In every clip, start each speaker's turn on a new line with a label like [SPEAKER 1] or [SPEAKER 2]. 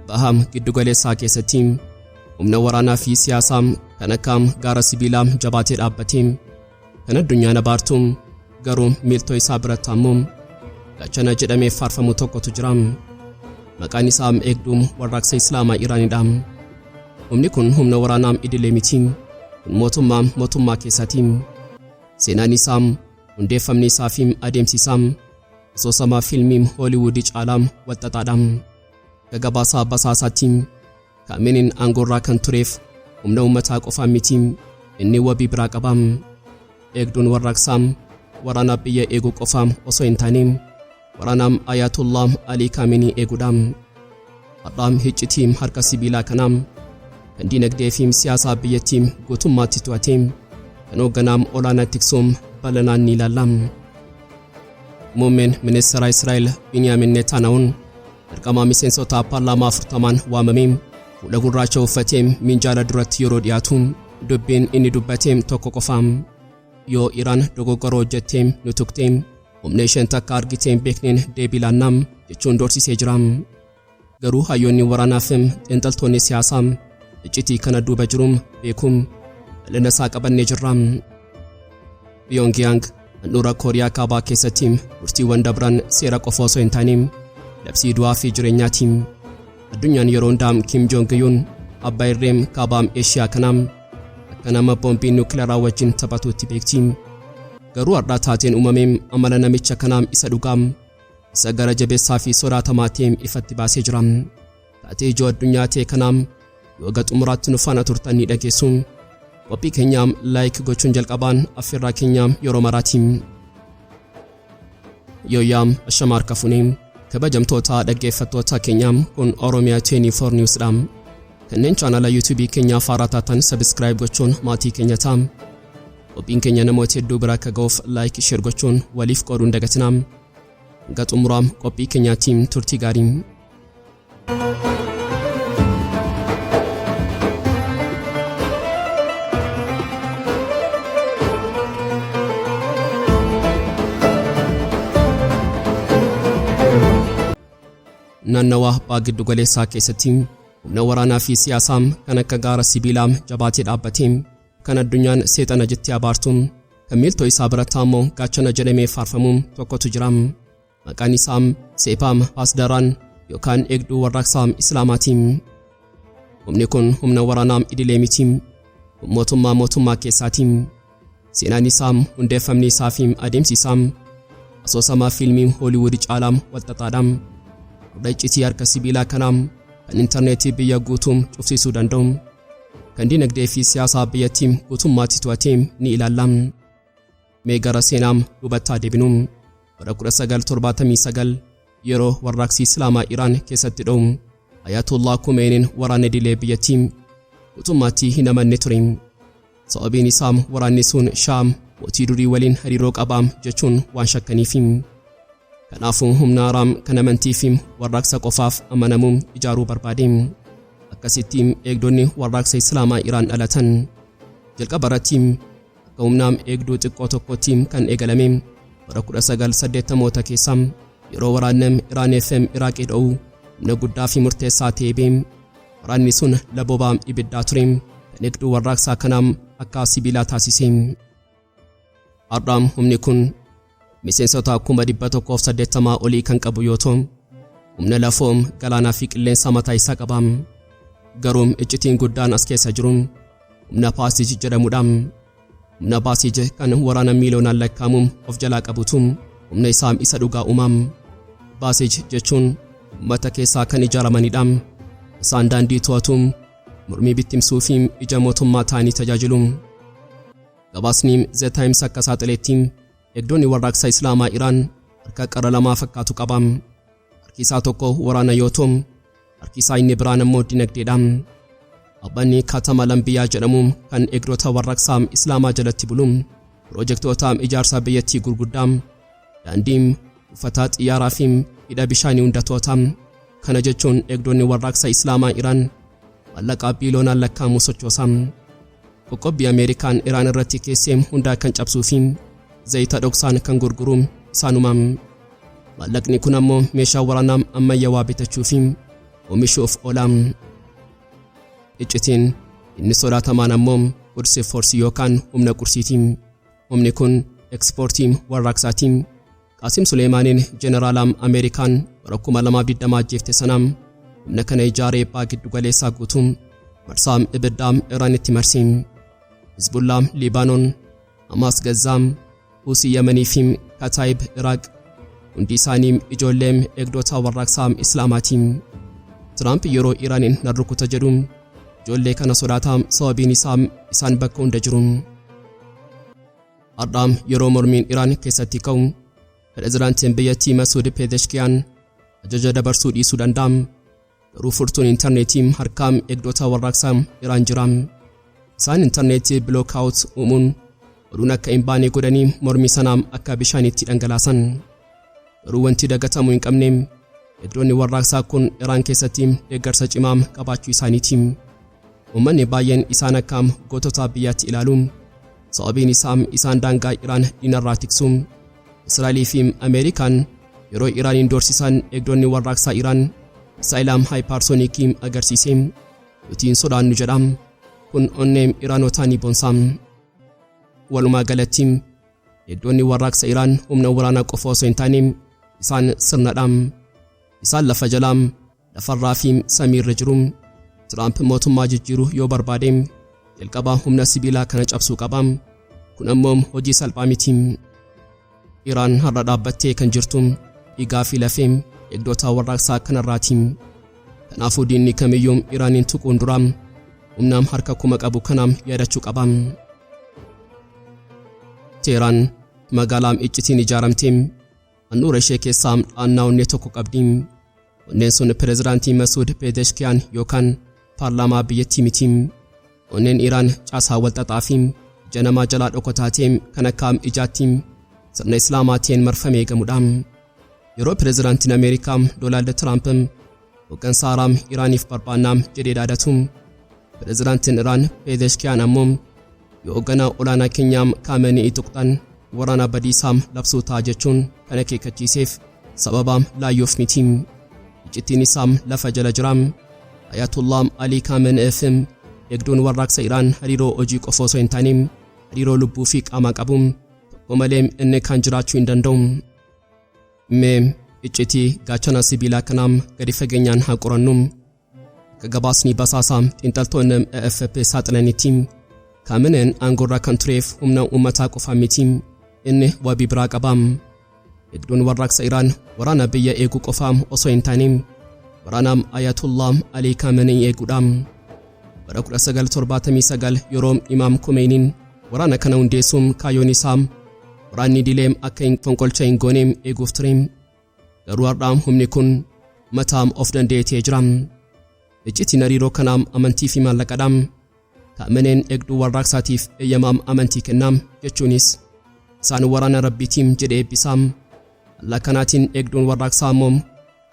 [SPEAKER 1] baham giddugaleessaa keessatti humna waraanaa fi siyaasaa kan akka gaara sibiilaa jabaatee dhaabbatee kan addunyaan abaartu garuu miiltoo isaa biratti ammoo gaachana jedhamee faarfamu tokkotu jira. Maqaan isaa Eegduu Warraaqsa Islaamaa Iraanidha. Humni kun humna waraanaa idilee miti. Mootummaa keessatti seenaan isaa hundeeffamni isaa fi adeemsi isaa asoosama fiilmii Hooliwuudii caalaa walxaxaadha. Gabaasaa basaasaatti Khaameeneen aangoorraa kan tureef humna uummataa qofaa miti inni wabii biraa qaba. Eegduun Warraaqsaa waraana biyya eeguu qofaa osoo hin taane waraana Ayatollah Maaliif Khaameeneey eeguudha. Har'a Iccitii harka sibiilaa kanaa kan diinagdee fi siyaasaa biyyattii guutummaatti to'atee kan hoogganaa olaanaa Tiksu bal'inaan ni ilaalla. Muummeen ministeera Israa'el Benyamin Netanyahuun dirqama miseensota paarlaamaa 40 waamamee fuula gurraacha uffatee minjaala duratti yeroo dhiyaatu dubbiin inni dubbate tokko qofa. Yoo Iraan dogoggoroo hojjettee nu tuqxee humna isheen takka argitee beekneen deebii laannaa jechuun doorsisee jira. Garuu hayyoonni waraanaa fi xiinxaltoonni siyaasaa iccitii kana duuba jiru beekuun bal'ina isaa qabannee jirra. Pyongyang handhuura Kooriyaa Kaabaa keessatti murtiiwwan dabran seera qofa osoo hin taane labsii du'aa fi jireenyaati. Addunyaan yeroo hundaa Kiim Joon Un abbaa irree kaabaa Eeshiyaa kanaa akka nama boombii nuukileeraa wajjin taphatuutti beekti. Garuu har'a taateen uumamee amala namicha kanaa isa dhugaa isa gara jabeessaa fi sodaatamaa ta'e ifatti baasee jira. Taatee ijoo addunyaa ta'e kanaa yoo xumuraatti nu faana turtan ni dhageessu. Qophii keenya like gochuun jalqabaan affeerraa keenya yeroo maraati. Yooyaam ashamaar kafunee kabajamtoota dhaggeeffattoota keenya kun Oromia 24 Newsdha. Kanneen chaanala YouTube keenya faaraa taatan subscribe gochuun maatii keenya ta'aa. Qophiin keenya namoota hedduu bira akka ga'uuf like share gochuun waliif qooduun dagatinaa. Xumuraa qophii keenyaatiin turtii gaarii. Naannawaa abbaa giddugaleessaa keessatti humna waraanaa fi siyaasaa kan akka gaara sibiilaa jabaatee dhaabbatee kan addunyaan seexana jettee abaartu kan miiltoo isaa biratti ammoo gaachana jedhamee faarfamu tokkotu jira. Maqaan isaa Seepaam Paasdaraan yookaan Eegduu Warraaqsa Islaamaati. Humni kun humna waraanaa idilee miti mootummaa keessaati. Seenaan isaa hundeeffamni isaa fi adeemsi isaa asoosama fiilmii Hooliwuudii caalaa walxaxaadha. Iccitii harka sibiilaa kanaa kan intarneetii biyya guutuu cufsiisuu danda'u kan diinagdee fi siyaasaa biyyattii guutummaatti to'atee ni ilaalla. Mee gara seenaa duubatti deebinu. Bara 1979 yeroo warraaqsi Islaamaa Iraan keessatti dha'u Ayatollah Khaameeneen waraana idilee biyyattii guutummaatti hin amanne ture. Sababiin isaa waraanni sun Shaam mootii durii waliin hariiroo qaba jechuun waan shakkaniif. Kanaafuu humna haaraa kan amantii fi warraaqsa qofaaf amanamu ijaaruu barbaade. Akkasitti eegdonni warraaqsa Islaamaa Iraan dhalatan. Jalqaba irratti akka humna eegduu xiqqoo tokkotti kan eegalame bara 1980 keessa yeroo waraanni Iraan FM Iraaqii dha'u humna guddaa fi murteessaa ta'e. Waraanni sun labobaa ibiddaa ture kan eegduu warraaqsaa kanaa akka sibiilaa taasise. Har'a humni kun miseensota 180 olii kan qabu yoo ta'u humna lafoo galaanaa fi qilleensa mataa isaa qaba. Garuu iccitiin guddaan as keessa jiru humna paasij jedhamudha. Humna paasij kan waraana miiliyoonaan lakkaa'amu of jalaa qabutu humna isaa isa dhugaa uumam. Paasij jechuun uummata keessaa kan ijaaramanidha. Isaan daandii to'atu, mormii bittimsuu fi ija mootummaa ta'anii tajaajilu. Gabaasni The Times akka saaxileetti eegdonni warraaqsa Islaamaa Iraan harka qara lamaa fakkaatu qaba. Harki isaa tokko waraana yoo ta'u harki isaa inni biraan immoo dinagdeedha. Abbanni Katama Lambiyaa jedhamu kan eegdota warraaqsa Islaamaa jalatti bulu piroojektota ijaarsa biyyattii gurguddaa daandii uffata xiyyaaraa fi hidha bishaanii hundatoota. Kana jechuun eegdonni warraaqsa Islaamaa Iraan maallaqa biiliyoonaan lakkaa'amu sochoosa. Qoqqobbii Ameerikaan Iraan irratti keessee hundaa kan cabsuu fi zayita dhoksaan kan gurguru isaanuma. Maallaqni kun ammoo meeshaa waraanaa ammayyaawaa bitachuu fi oomishuuf oola. Iccitiin inni sodaatamaan ammoo Quds Force yookaan humna Qudsiiti. Humni kun ekspoortii warraaqsaati. Qaasim Suleemaaniin Jeneraalaam Ameerikaan bara 2020 ajjeefte sanam humna kana ijaaree abbaa giddu galeessaa guutuun marsaam ibiddaam Iraanitti marsi. Hizbullaam Libaanoon, Hamaas Gazaam, Huusii Yemanii fi Kataayib Iraaq hundi isaanii ijoolleem eegdota warraaqsaa Islaamaati. Tiraamp yeroo Iraaniin nan rukuta jedhu ijoollee kana sodaataa sababiin isaan bakka hunda jiru. Har'a yeroo mormiin Iraan keessatti ka'u pireezidaantiin biyyattii Masuud Pezeshkiyan ajaja dabarsuu dhiisuu danda'a. Garuu furtuun intarneetii harkaa eegdota warraaqsaa Iraan jira. Isaan intarneetii blookaawut uumuun oduun akka hin baane godhanii mormii sanaa akka bishaanitti dhangalaasan. Garuu wanti dagatamuu hin qabne eegdonni warraaqsaa kun Iraan keessatti deeggarsa cimaa qabaachuu isaaniiti. Uummanni baay'een isaan akka gootota biyyaatti ilaalu. Sababiin isaan daangaa Iraan diinarraa tiksu. Israa'elii fi Ameerikaan yeroo Iraaniin doorsisan eegdonni warraaqsaa Iraan Isaa'ilaam Haayipaarsooniikii agarsiise. Nutiin sodaannu jedha. Kun onnee Iraanotaa ni boonsa. Walumaa galatti eegdonni warraaqsa Iraan humna waraanaa qofa osoo hin taane isaan sirnadha. Isaan lafa jalaa lafarraa fi samiirra jiru. Tiraamp mootummaa jijjiiruu yoo barbaade jalqabaa humna sibiilaa kana cabsuu qaba. Kun ammoo hojii salphaa miti. Iraan har'a dhaabbattee kan jirtu dhiigaa fi lafee eegdota warraaqsaa kanarraati. Kanaafuu diinni kamiyyuu Iraaniin tuquun dura humna harka kuma qabu kanaam yaadachuu qaba. Teheraan magaalaan iccitiin ijaaramte handhuura ishee keessaa dhaannaa onnee tokko qabdi. Onneen sun pireezidaantii Masuud Pezeshkiyan yookaan paarlaamaa biyyattii miti. Onneen Iraan caasaa walxaxaa fi janamaa jalaa dhokataa kan akka ijaatti sirna Islaamaatiin marfamee eegamudha. Yeroo pireezidaantiin Ameerikaa Doonaald Tiraamp hooggansa haaraa Iraaniif barbaannaa jedhee dhaadatu, pireezidaantiin Iraan Pezeshkiyan ammoo yoo hoogganaa olaanaa keenyaa Khaameeneey tuqxan waraana badiisaa labsuu ta'a jechuun kan akeekkachiiseef sababa laayyoof miti. Iccitiin isaa lafa jala jira. Ayatollah Maaliif Khaameeneey eegduun warraaqsa Iraan hariiroo hojii qofa osoo hin taane hariiroo lubbuu fi qaamaa qabu tokko malee inni kan jiraachuu hin danda'u. Mee iccitii gaachana sibiilaa kanaam gadi fageenyaan haa qorannu. Akka gabaasni basaasaa xiinxaltoonni AFP saaxilanitti Khaameeneen aangoorraa kan tureef humna uummataa qofa miti, inni wabii biraa qaba. Eegduun warraaqsa Iraan waraana biyya eeguu qofa osoo hin taane waraana Ayatollah Maaliif Khaameeneey eeguudha. Bara 1979 yeroo Imaam Khomeiniin waraana kana hundeessuun kaayyoon isaa waraanni dileem akka hin fonqolcha hin goone eeguuf ture. Garuu har'a humni kun mataa of danda'ee jira. Iccitiin hariiroo kanaa amantii fi maallaqadha. Khaameeneen eegduu warraaqsaatiif eeyyamaa amantii kenna jechuunis isaan waraana rabbiitiin jedhee eebbisa. Alla kanaatiin eegduun warraaqsaa ammoo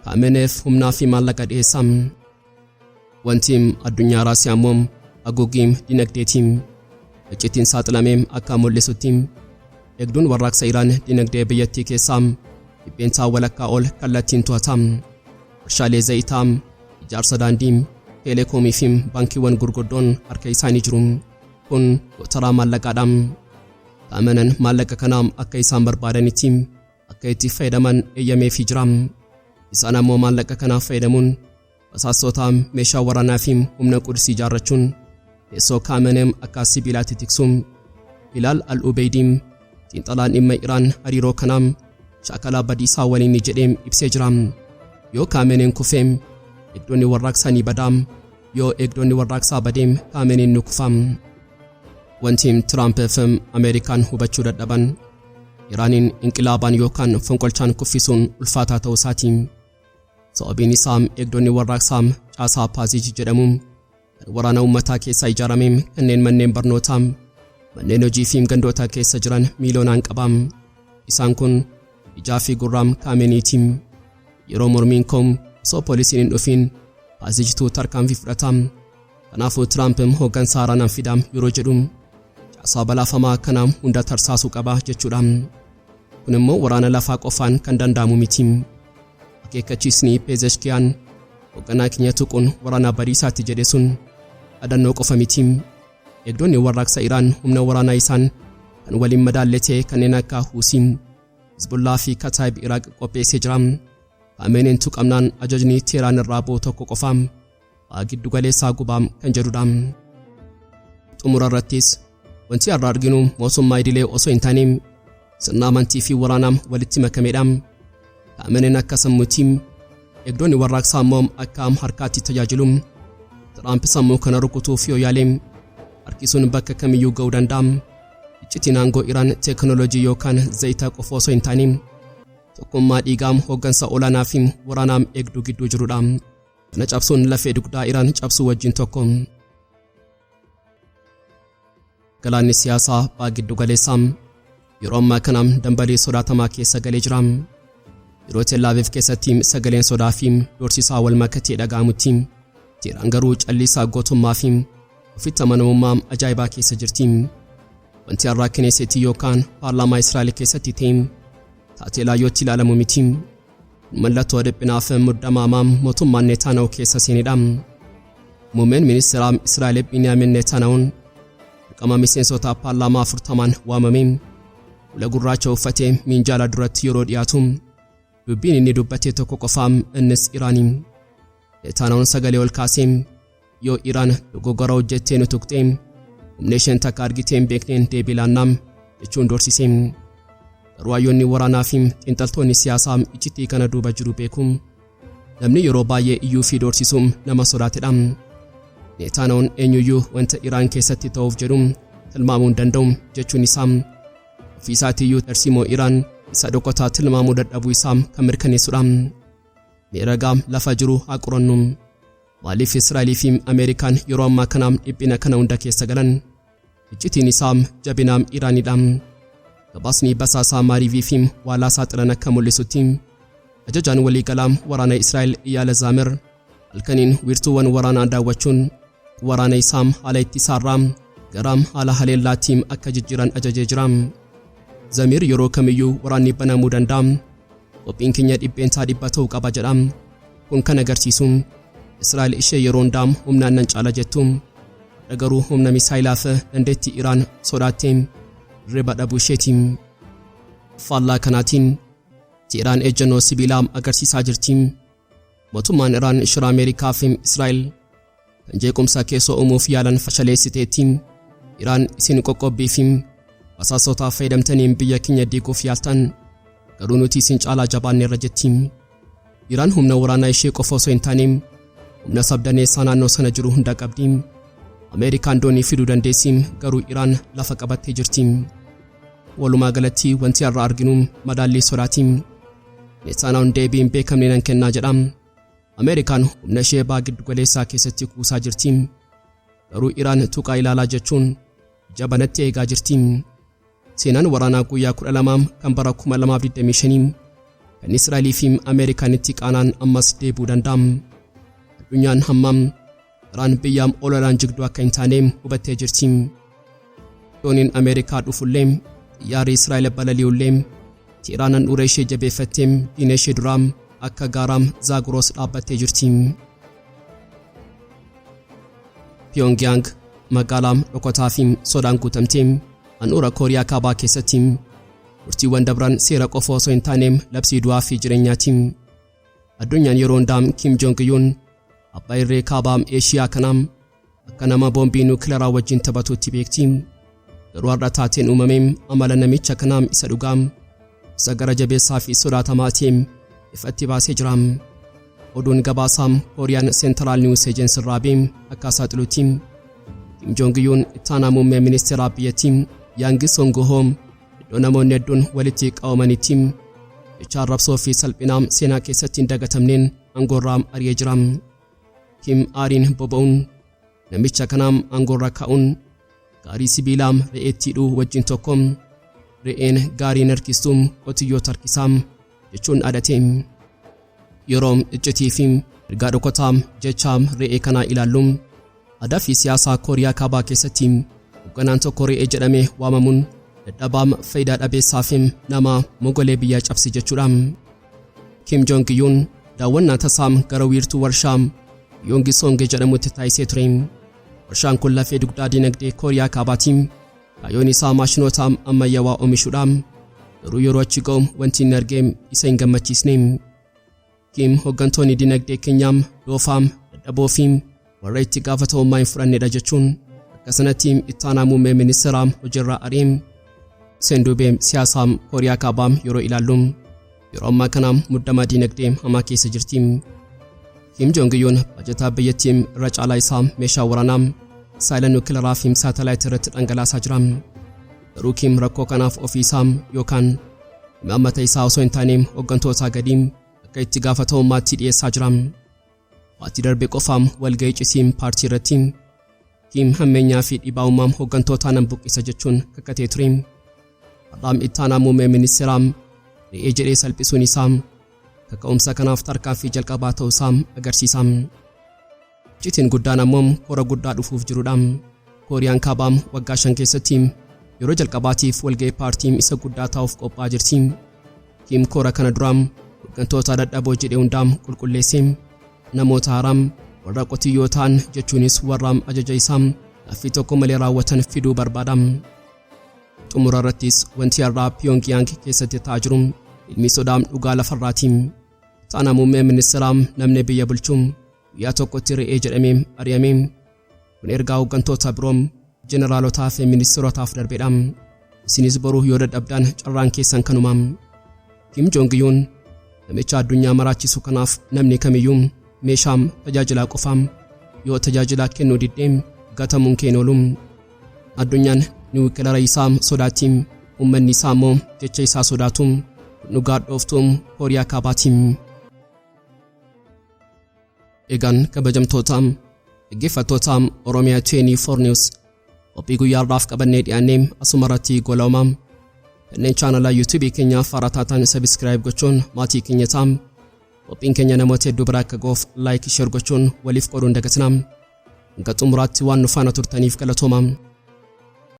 [SPEAKER 1] Khaameeneef humnaa fi maallaqa dhiyeessa. Wanti addunyaa raasii ammoo haguuggii dinagdeeti. Iccitiin saaxilamee akka mul'isutti eegduun warraaqsa Iraan dinagdee biyyattii keessaa dhibbeentaa walakkaa ol kallattiin to'ata. Warshaalee zayitaa, ijaarsa daandii, teeleekoomii fi baankiiwwan gurguddoon harka isaanii jiru. Kun gotaraa maallaqaadha. Khaameeneen maallaqa kana akka isaan barbaadanitti akka itti fayyadaman eeyyameefii jira. Isaan ammoo maallaqa kanaaf fayyadamuun basaasota meeshaa waraanaa fi humna Quds ijaarrachuun teessoo Khaameenee akka sibiilaatti tiksu. Hilaal al-Ubeydiin xiinxalaan dhimma Iraan hariiroo kanaa shaakalaa badiisaa waliin jedhee ibsee jira. Yoo Khaameeneen kufee eegdonni warraaqsaa ni badaa, yoo eegdonni warraaqsaa badee Khaameeneen ni kufa. Wanti Tiraamp fi Ameerikaan hubachuu dadhaban Iraaniin inqilaabaan yookaan fonqolchaan kuffisuun ulfaataa ta'uu isaati. Sababiin isaa eegdonni warraaqsaa caasaa paazij jedhamu kan waraana uummataa keessaa ijaarame kanneen manneen barnootaa, manneen hojii fi gandoota keessa jiran miiliyoonaan qaba. Isaan kun ijaa fi gurraa Khaameeneeyti. Yeroo mormiin ka'u osoo poolisiin hin dhufin paazijtuu tarkaanfii fudhata. Kanaafuu Tiraamp hooggansa haaraan fida yeroo jedhu caasaa balaafamaa kana hunda tarsaasuu qaba jechuudha. Kun immoo waraana lafaa qofaan kan danda'amu miti. Akeekkachiisni Pezeshkiyan hoogganaa keenya tuquun waraana bariisaatti jedhe sun adannoo qofa miti. Eegdonni warraaqsa Iraan humna waraanaa isaan kan waliin madaalletee kanneen akka Huusiin, Hizbullaa fi Kataib Iraaq qopheessee jira. Khaameeneen tuqamnaan ajajni Teheraan irraa ba'u tokko qofa giddu galeessaa gubaam kan jedhudha. Xumura irrattis wanti har'a arginu mootummaa idilee osoo hin taane sirna amantii fi waraanaa walitti makameedha. Khaameeneen akka sammuutiin eegdonni warraaqsaa immoo akka harkaatti tajaajilu. Tiraamp sammuu kana rukutuuf yoo yaale harkisuun bakka kamiyyuu ga'uu danda'a. Iccitiin aangoo Iraan teekinooloojii yookaan zayita qofa osoo hin taane tokkummaa dhiigaa hooggansa olaanaa fi waraanaa eegduu gidduu jirudha. Kana cabsuun lafee dugdaa Iraan cabsuu wajjin tokko. Galaanni siyaasaa baa giddu galeessaa yeroo ammaa kana dambalii sodaatamaa keessa galee jira. Yeroo Teel Aviv keessatti sagaleen sodaa fi doorsisaa wal makatee dhaga'amutti Teheraan garuu callisaa gootummaa fi ofitti amanamummaa ajaa'ibaa keessa jirti. Wanti har'a Kinesetii yookaan paarlaamaa Israa'el keessatti ta'e taatee laayyootti ilaalamu miti. Mallattoo dhiphinaa fi muddamaamaa mootummaan Netanyahu keessa seenedha. Muummeen ministeera Israa'el Biniyaamin Netanyahuun dirqama miseensota paarlaamaa 40 waamamee fuula gurraacha uffatee minjaala duratti yeroo dhiyaatu dubbiin inni dubbate tokko qofa innis Iraanii. Netanyahuun sagalee ol kaasee yoo Iraan dogoggora hojjettee nu tuqxee humna isheen takka argitee hin beekneen deebilaannaa jechuun doorsise. Garuu hayyoonni waraanaa fi xiinxaltoonni siyaasaa iccitii kana duuba jiru beeku. Namni yeroo baay'ee iyyuu fi doorsisuun nama sodaatedha. Netanyahuun eenyuyyuu wanta Iraan keessatti ta'uuf jedhu tilmaamuu hin danda'u jechuun isaa ofii isaatiiyyuu tarsiimoo Iraan isa dhokataa tilmaamuu dadhabuu isaa kan mirkaneessudha. Miiragaa lafa jiru haa qorannu. Maaliif Israa'elii fi Ameerikaan yeroo ammaa kana dhiphina kana hunda keessa galan? Iccitiin isaa jabina Iraanidha. Gabaasni basaasaa Maariivii fi waalaa saaxilan akka mul'isutti ajajaan waliigalaa waraana Israa'el Iyaala Zaamer halkaniin wiirtuuwwan waraanaa daawwachuun waraana isaa haala ittisaarraa gara haala haleellaatti akka jijjiiran ajajee jira. Zamiir yeroo kamiyyuu waraanni banamuu danda'a. Qophiin keenya dhibbeentaa dhibba ta'uu qaba jedha. Kun kan agarsiisu Israa'el ishee yeroo hundaa humnaan nan caala jettu. Garuu humna misaayilaa fi dandeettii Iraan sodaattee riba dhabuu isheeti. Faallaa kanaatiin Teheraan ejjennoo sibiilaa agarsiisaa jirti. Mootummaan Iraan shira Ameerikaa fi Israa'el kan jeequmsa keessa uumuuf yaalan fashaleessiteetti. Iraan isin qoqqobbii fi basaasota fayyadamtaniin biyya keenya diiguuf yaaltan garuu nuti isin caalaa jabaanneerra jetti. Iraan humna waraanaa ishee qofa osoo hin taane humna sabdaneessaa naannoo sana jiru hunda qabdi. Ameerikaan doonii fiduu dandeessi garuu Iraan lafa qabattee jirti. Walumaa galatti wanti har'a arginu madaallii sodaati. Netanyahuun deebii hin beekamne nan kennaa jedha. Ameerikaan humna ishee baa giddu galeessaa keessatti kuusaa jirti. Garuu Iraan tuqaa ilaalaa jechuun jabanatti eegaa jirti. Seenaan waraanaa guyyaa 12 kan bara 2025 kan Israa'elii fi Ameerikaanitti qaanaan ammas deebuu danda'a. Addunyaan hammam Iraan biyya olaanaan jigduu akka hin taane hubattee jirti. Dooniin Ameerikaa dhufullee xiyyaarri Israa'el balali'ullee Teheraan dhuura ishee jabeeffattee diina ishee duraa akka gaara Zaagroos dhaabbattee jirti. Pyongyang magaalaa dhokataa fi sodaan guutamtee handhuura Kooriyaa Kaabaa keessatti murtiiwwan dabran seera qofa osoo hin taane labsii du'aa fi jireenyaati. Addunyaan yeroo hundaa Kiim Joon Un abbaa irree kaabaa Eeshiyaa kanaa akka nama boombii nuukileeraa wajjin taphatuutti beekti. Garuu har'a taateen uumamee amala namicha kanaa isa dhugaa isa gara jabeessaa fi sodaatamaa ta'e ifatti baasee jira. Oduun gabaasaa Kooriyaan Seentiraal Niwus Ejensi irraa ba'e akka saaxiluutti Kiim Joon Un ittaanaa muummee ministeeraa biyyattii Yaangi Songohoom iddoo namoonni hedduun walitti qabamanitti jecha arrabsoo fi salphinaa seenaa keessatti hin dagatamneen aangoorraa ari'ee jira. Kiim aariin boba'uun namicha kanaa aangoorra kaa'uun gaarii sibiilaa re'eettiidhuu wajjin tokko re'een gaarii harkistuu qotiyyoo harkisaa jechuun adate. Yeroo iccitii fi ergaa dhokataa jecha re'ee kanaa ilaallu aadaa fi siyaasaa Kooriyaa Kaabaa keessatti hoogganaan tokko re'ee jedhamee waamamuun dadhabaa faayidaa dhabeessaa fi nama mogolee biyyaa cabse jechuudha. Kiim Joon Un daawwannaa tasaam gara wiirtuu warshaa Yongi Songe jedhamutti taasisee ture. Warshaan kun lafee dugdaa dinagdee Kooriyaa Kaabaatiin kaayyoon isaa maashinoota ammayyaawaa oomishuudhaan garuu yeroo achi ga'u wanti inni argee isa hin gammachiisne. Kiim hoggantoonni dinagdee keenyaam doofaam dadhaboo fi warra itti gaafatamummaa hin fudhannedha jechuun akkasumas Itti-aanaa Muummee Ministira hojiirraa ari'e. Seenduubee siyaasaa Kooriyaa Kaabaa yeroo ilaallu yeroo ammaa kana muddama dinagdee hamaa keessa jirti. Kiim Joon Un bajataa biyyattii irra caalaa isaa meeshaa waraanaa saayila nuukileeraa fi saatalaayit irratti dhangalaasaa jira. Garuu Kiim rakkoo kanaaf ofii isaa yookaan imaammata isaa osoo hin taane hoggantoota gadii akka itti gaafatamummaatti dhiyeessaa jira. Waatii darbe qofaam walga'ii Iccitii paartii irratti Kiim hammeenyaa fi dhibaa'ummaa hoggantootaa nan buqqisa jechuun kakkatee ture. Har'a Itti-aanaa Muummee Ministira re'ee jedhee salphisuun isaa kaka'umsa kanaaf tarkaanfii jalqabaa ta'uu isaa agarsiisa. Iccitiin guddaan ammoo hora guddaa dhufuuf jirudha. Kooriyaan Kaabaa waggaa 5 keessatti yeroo jalqabaatiif walga'ii paartii isa guddaa ta'uuf qophaa'aa jirti. Kiim koora kana dura hoggantoota dadhaboo jedhee hundaa qulqulleesse. Namoota haaraa warra qotiyyoo ta'an jechuunis warra ajaja isaa gaaffii tokko malee raawwatan fiduu barbaada. Xumura irrattis wanti har'aa Pyongyang keessatti ta'aa jiru ilmi sodaa dhugaa lafarraati. Itti-aanaa Muummee Ministira namni biyya bulchu guyyaa tokkotti re'ee jedhamee ari'ame. Kun ergaa hoggantoota biroo jeneraalotaa fi ministirootaaf darbeedha. Isinis boruu yoo dadhabdan carraan keessan kanuma. Kiim Joon Un namicha addunyaa maraachisu kanaaf namni kamiyyuu meeshaa tajaajilaa qofaam yoo tajaajilaa kennuu diddee gatamuun keenoolu. Addunyaan nuukileera isaa sodaatti uummanni isaa immoo jecha isaa sodaatu dhugaa dhooftuu Kooriyaa Kaabaatiin. Egaan kabajamtoota dhaggeeffattoota Oromiyaa 24 News qophii guyyaadhaaf qabannee dhiyaannee asumarratti goloomaa kanneen chaanala YouTube keenyaaf haaraa taatan subscribe gochuun maatii keenya ta'aa. Qophiin keenya namoota hedduu bira akka ga'uuf like share gochuun waliif qooduun dagatinaa. Hanga xumuraatti waan nu faana turtaniif galatoomaa.